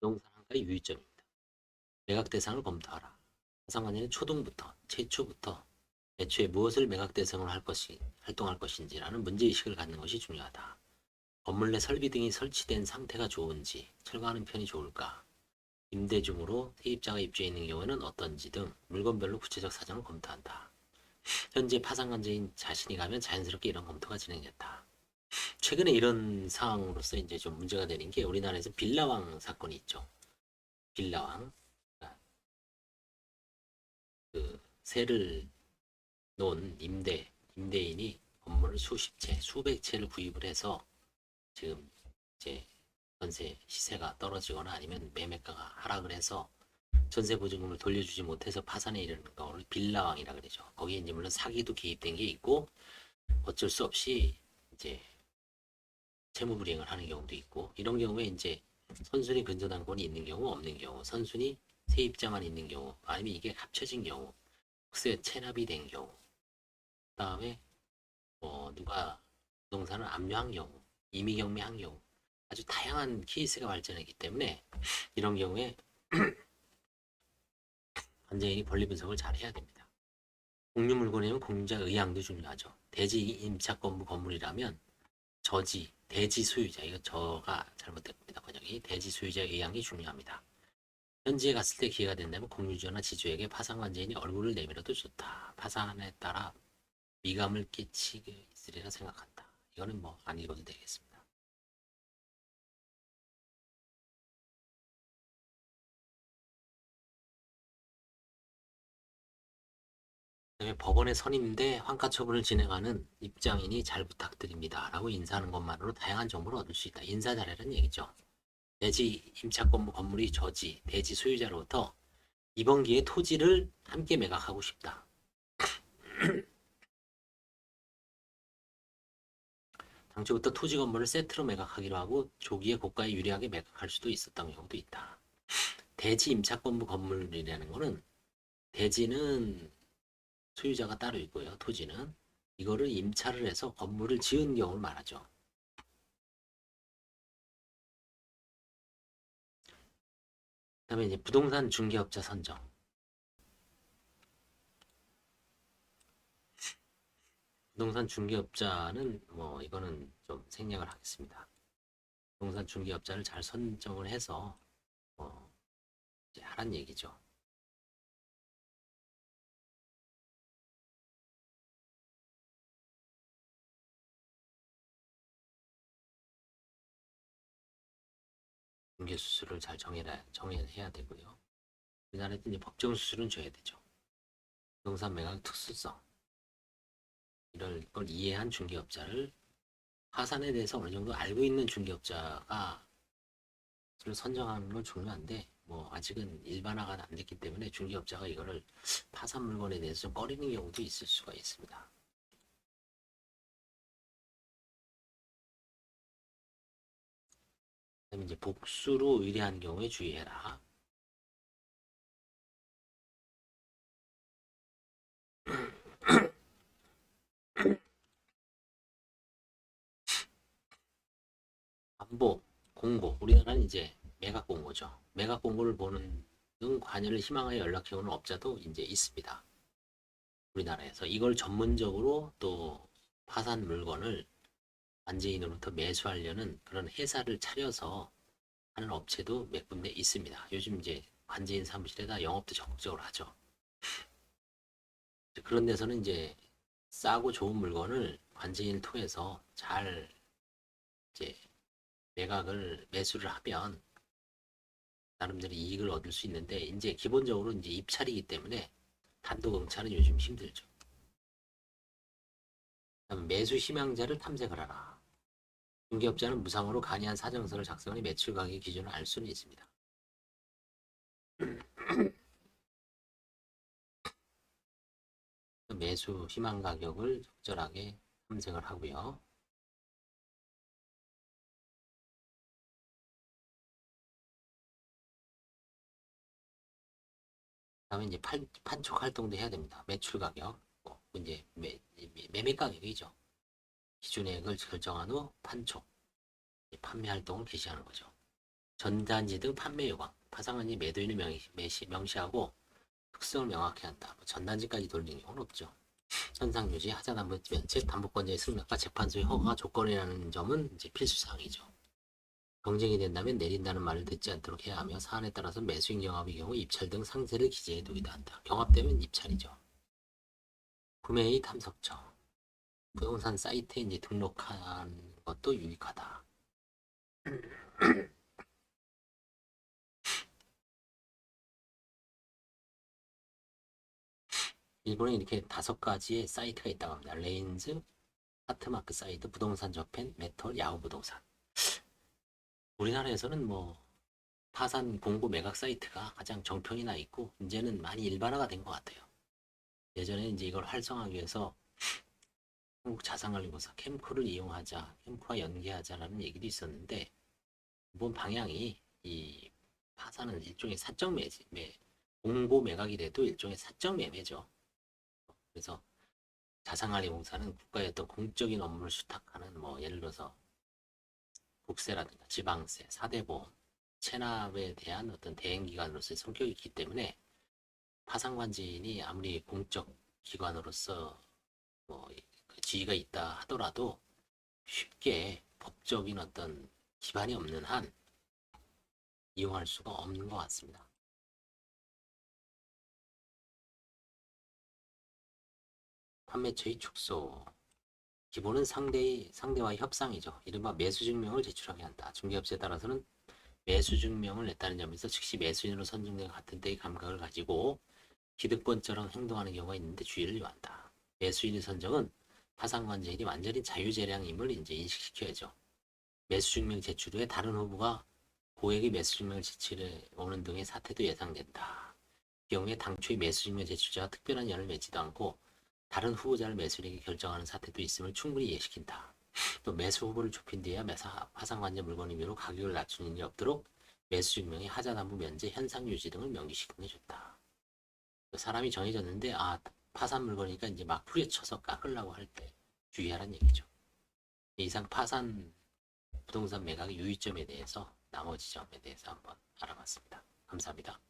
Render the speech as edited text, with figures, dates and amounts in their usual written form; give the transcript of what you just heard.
부동산 한 가지 유의점입니다. 매각 대상을 검토하라. 파산관계는 초등부터, 최초부터 애초에 무엇을 매각 대상으로 활동할 것인지라는 문제의식을 갖는 것이 중요하다. 건물 내 설비 등이 설치된 상태가 좋은지, 철거하는 편이 좋을까, 임대 중으로 세입자가 입주해 있는 경우에는 어떤지 등 물건별로 구체적 사정을 검토한다. 현재 파산관계인 자신이 가면 자연스럽게 이런 검토가 진행됐다. 최근에 이런 상황으로서 이제 좀 문제가 되는 게 우리나라에서 빌라왕 사건이 있죠. 빌라왕. 그 세를 놓은 임대인이 건물을 수십 채, 수백 채를 구입을 해서 지금 이제 전세 시세가 떨어지거나 아니면 매매가가 하락을 해서 전세 보증금을 돌려주지 못해서 파산에 이르는 경우를 빌라왕이라 그러죠. 거기에 이제 물론 사기도 개입된 게 있고 어쩔 수 없이 이제 채무 불이행을 하는 경우도 있고 이런 경우에 이제 선순위 근저당권이 있는 경우 없는 경우 선순위 세입자만 있는 경우 아니면 이게 합쳐진 경우 혹시 체납이 된 경우 그다음에 누가 부동산을 압류한 경우 임의경매한 경우 아주 다양한 케이스가 발전했기 때문에 이런 경우에 관제인이 권리 분석을 잘 해야 됩니다. 공유 물건이면 공유자 의향도 중요하죠. 대지 임차권부 건물이라면 저지, 대지 소유자, 이거 저가 잘못됐습니다. 번역이. 대지 소유자의 의향이 중요합니다. 현지에 갔을 때 기회가 된다면 공유주나 지주에게 파산관제인이 얼굴을 내밀어도 좋다. 파산에 따라 미감을 끼치게 있으리라 생각한다. 이거는 뭐 안 읽어도 되겠습니다. 그다음에 법원에 선임돼 환가 처분을 진행하는 입장인이 잘 부탁드립니다. 라고 인사하는 것만으로 다양한 정보를 얻을 수 있다. 인사 잘해라는 얘기죠. 대지 임차권 건물이 저지, 대지 소유자로부터 이번 기회에 토지를 함께 매각하고 싶다. 당초부터 토지 건물을 세트로 매각하기로 하고 조기에 고가에 유리하게 매각할 수도 있었던 경우도 있다. 대지 임차권부 건물이라는 거는 대지는 소유자가 따로 있고요. 토지는 이거를 임차를 해서 건물을 지은 경우를 말하죠. 그다음에 이제 부동산 중개업자 선정. 부동산 중개업자는 뭐 이거는 좀 생략을 하겠습니다. 부동산 중개업자를 잘 선정을 해서 이제 하란 얘기죠. 중개 수수료를 잘 정해야 되고요. 우리나라에도 이제 법정 수수료는 줘야 되죠. 부동산 매각 특수성 이럴 걸 이해한 중개업자를 파산에 대해서 어느 정도 알고 있는 중개업자가 선정하는 건 중요한데 뭐 아직은 일반화가 안 됐기 때문에 중개업자가 이거를 파산 물건에 대해서 좀 꺼리는 경우도 있을 수가 있습니다. 그다음에 이제 복수로 의뢰한 경우에 주의해라. 반복, 공고. 우리나라는 이제 매각 공고죠. 매각 공고를 보는 등 관여를 희망하여 연락해오는 업자도 이제 있습니다. 우리나라에서 이걸 전문적으로 또 파산 물건을 관제인으로부터 매수하려는 그런 회사를 차려서 하는 업체도 몇 군데 있습니다. 요즘 이제 관제인 사무실에다 영업도 적극적으로 하죠. 그런 데서는 이제 싸고 좋은 물건을 관제인을 통해서 잘 이제 매각을 매수를 하면 나름대로 이익을 얻을 수 있는데 이제 기본적으로 이제 입찰이기 때문에 단독 응찰은 요즘 힘들죠. 매수 희망자를 탐색을 하라. 중개업자는 무상으로 간이한 사정서를 작성해 매출 가격 기준을 알 수는 있습니다. 매수 희망 가격을 적절하게 탐색을 하고요. 다음에 이제 판촉 활동도 해야 됩니다. 매출 가격, 이제 매매 가격이죠. 기준액을 결정한 후 판촉, 판매 활동을 개시하는 거죠. 전단지 등 판매 요강, 파산관지 매도인을 명시하고 특성을 명확히 한다. 뭐 전단지까지 돌리는 경우는 없죠. 현상 유지, 하자 담보 면책, 담보권자의 승낙과 재판소의 허가 조건이라는 점은 이제 필수 사항이죠. 경쟁이 된다면 내린다는 말을 듣지 않도록 해야 하며 사안에 따라서 매수인 경합의 경우 입찰 등 상세를 기재해 두기도 한다. 경합되면 입찰이죠. 구매의 탐석처, 부동산 사이트에 이제 등록한 것도 유익하다. 일본에 이렇게 5가지의 사이트가 있다고 합니다. 레인즈, 하트마크 사이트, 부동산 저펜, 메털, 야후 부동산. 우리나라에서는 뭐 파산 공고 매각 사이트가 가장 정평이 나 있고 이제는 많이 일반화가 된 것 같아요. 예전에 이제 이걸 활성화하기 위해서 한국자산관리공사 캠코를 이용하자, 캠코와 연계하자라는 얘기도 있었는데 이번 방향이 이 파산은 일종의 사적 공고 매각이 돼도 일종의 사적 매매죠. 그래서 자산관리공사는 국가의 어떤 공적인 업무를 수탁하는 뭐 예를 들어서 국세라든가 지방세, 사대보험, 체납에 대한 어떤 대행기관으로서의 성격이 있기 때문에 파산관진이 아무리 공적 기관으로서 뭐 지위가 있다 하더라도 쉽게 법적인 어떤 기반이 없는 한 이용할 수가 없는 것 같습니다. 판매처의 축소. 기본은 상대와의 협상이죠. 이른바 매수증명을 제출하게 한다. 중개업체에 따라서는 매수증명을 냈다는 점에서 즉시 매수인으로 선정된 같은 때의 감각을 가지고 기득권처럼 행동하는 경우가 있는데 주의를 요한다. 매수인의 선정은 파산관제인이 완전히 자유재량임을 이제 인식시켜야죠. 매수증명 제출 후에 다른 후보가 고액의 매수증명을 제출해 오는 등의 사태도 예상된다. 이 경우에 당초의 매수증명 제출자와 특별한 연을 맺지도 않고 다른 후보자를 매수인에게 결정하는 사태도 있음을 충분히 이해시킨다. 또 매수 후보를 좁힌 뒤에야 파산관제 물건 임의로 가격을 낮추는 일이 없도록 매수증명의 하자담보 면제, 현상 유지 등을 명기시키는 게 좋다. 사람이 정해졌는데 파산 물건이니까 이제 막 후려쳐서 깎으려고 할 때 주의하라는 얘기죠. 이상 파산 부동산 매각의 유의점에 대해서 나머지 점에 대해서 한번 알아봤습니다. 감사합니다.